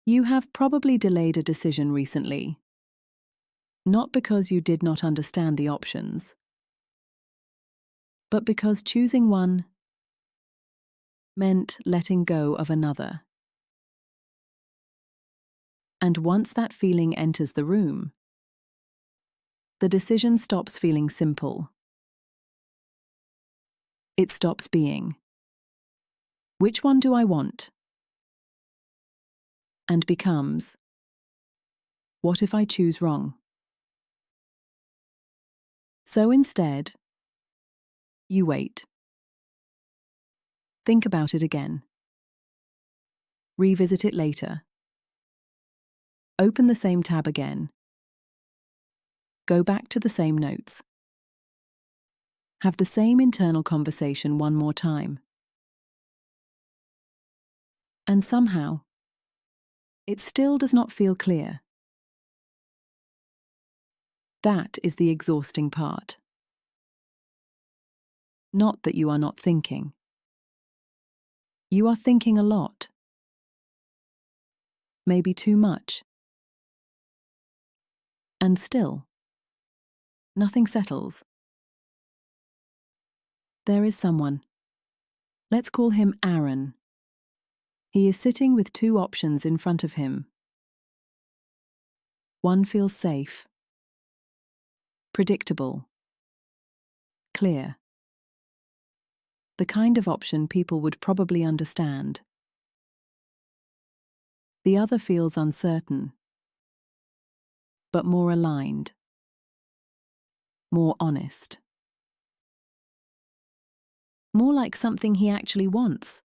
You have probably delayed a decision recently, not because you did not understand the options, but because choosing one meant letting go of another. And once that feeling enters the room, the decision stops feeling simple. It stops being, which one do I want? And becomes, what if I choose wrong? So instead, you wait. Think about it again. Revisit it later. Open the same tab again. Go back to the same notes. Have the same internal conversation one more time. And somehow, it still does not feel clear. That is the exhausting part. Not that you are not thinking. You are thinking a lot. Maybe too much. And still, nothing settles. There is someone. Let's call him Aaron. He is sitting with two options in front of him. One feels safe, predictable, clear. The kind of option people would probably understand. The other feels uncertain, but more aligned, more honest. More like something he actually wants.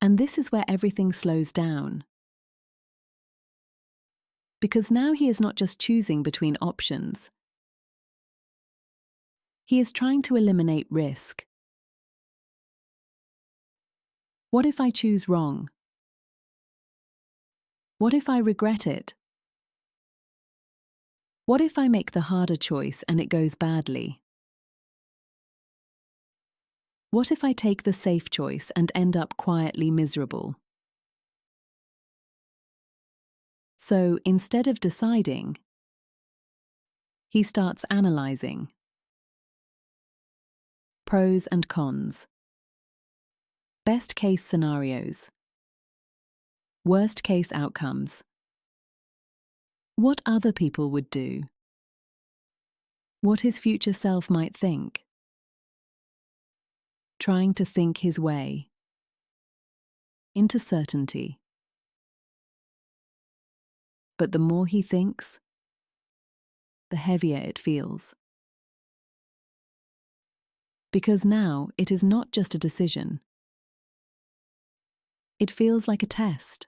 And this is where everything slows down. Because now he is not just choosing between options. He is trying to eliminate risk. What if I choose wrong? What if I regret it? What if I make the harder choice and it goes badly? What if I take the safe choice and end up quietly miserable? So instead of deciding, he starts analyzing. Pros and cons. Best case scenarios. Worst case outcomes. What other people would do. What his future self might think. Trying to think his way into certainty. But the more he thinks, the heavier it feels. Because now it is not just a decision. It feels like a test.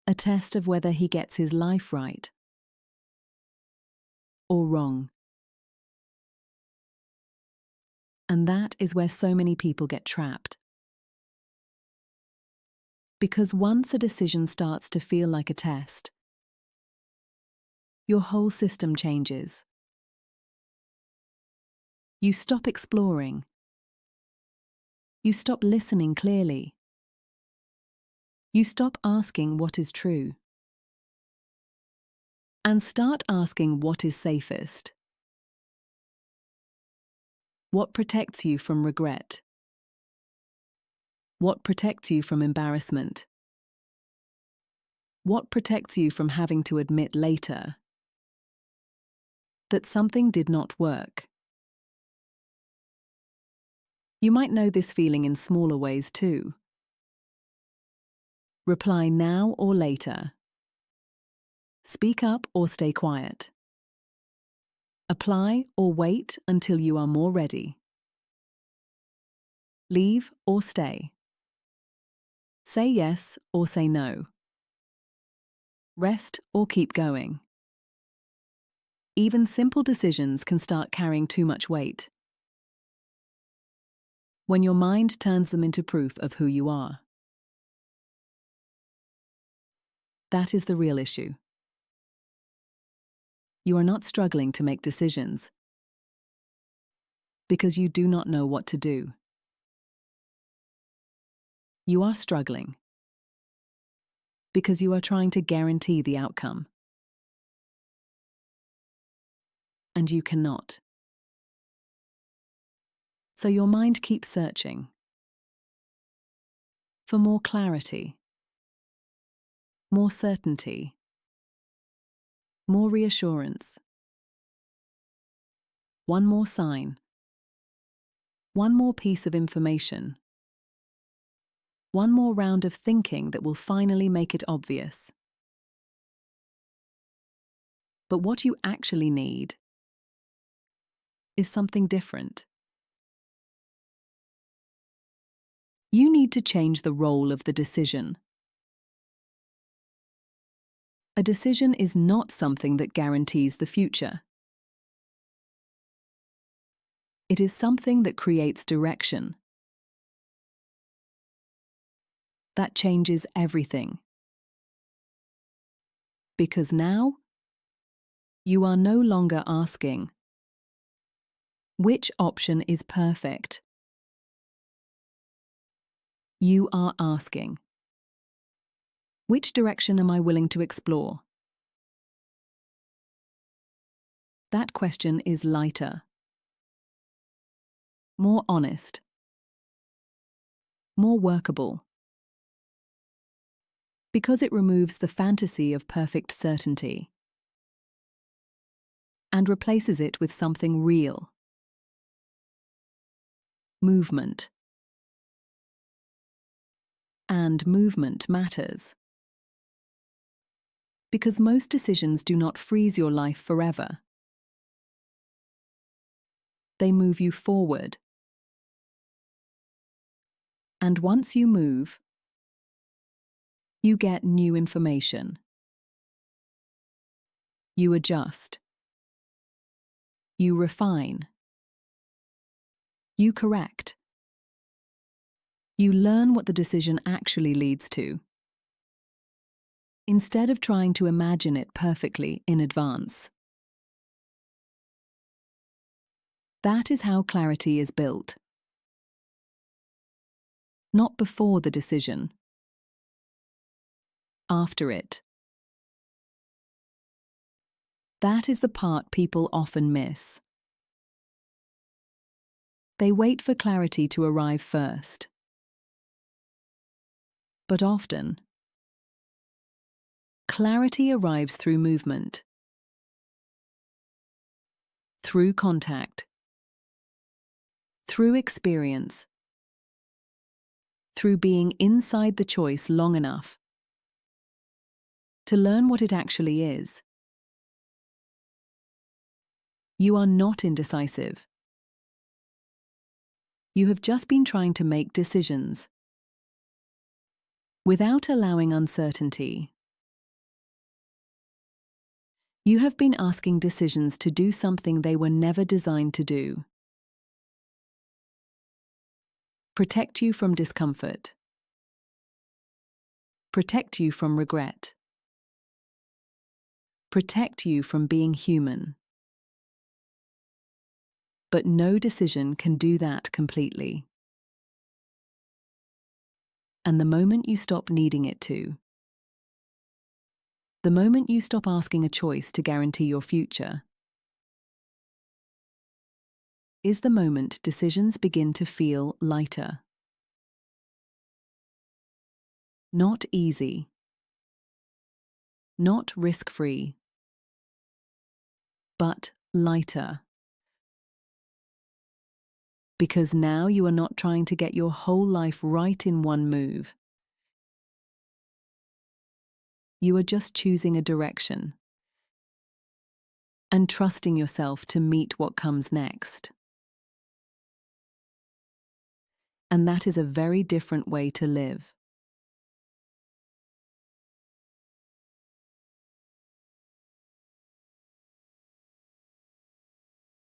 A test of whether he gets his life right or wrong. And that is where so many people get trapped. Because once a decision starts to feel like a test, your whole system changes. You stop exploring. You stop listening clearly. You stop asking what is true. And start asking what is safest. What protects you from regret? What protects you from embarrassment? What protects you from having to admit later that something did not work? You might know this feeling in smaller ways too. Reply now or later. Speak up or stay quiet. Apply or wait until you are more ready. Leave or stay. Say yes or say no. Rest or keep going. Even simple decisions can start carrying too much weight when your mind turns them into proof of who you are. That is the real issue. You are not struggling to make decisions because you do not know what to do. You are struggling because you are trying to guarantee the outcome. And you cannot. So your mind keeps searching for more clarity, more certainty, more reassurance. One more sign, one more piece of information, one more round of thinking that will finally make it obvious. But what you actually need is something different. You need to change the role of the decision. A decision is not something that guarantees the future. It is something that creates direction. That changes everything. Because now, you are no longer asking, which option is perfect? You are asking, which direction am I willing to explore? That question is lighter, more honest, more workable, because it removes the fantasy of perfect certainty and replaces it with something real. Movement. And movement matters. Because most decisions do not freeze your life forever. They move you forward. And once you move, you get new information. You adjust. You refine. You correct. You learn what the decision actually leads to, instead of trying to imagine it perfectly in advance. That is how clarity is built. Not before the decision. After it. That is the part people often miss. They wait for clarity to arrive first. But often, clarity arrives through movement, through contact, through experience, through being inside the choice long enough to learn what it actually is. You are not indecisive. You have just been trying to make decisions without allowing uncertainty. You have been asking decisions to do something they were never designed to do. Protect you from discomfort. Protect you from regret. Protect you from being human. But no decision can do that completely. And the moment you stop needing it to, the moment you stop asking a choice to guarantee your future, is the moment decisions begin to feel lighter. Not easy. Not risk-free. But lighter. Because now you are not trying to get your whole life right in one move. You are just choosing a direction and trusting yourself to meet what comes next. And that is a very different way to live.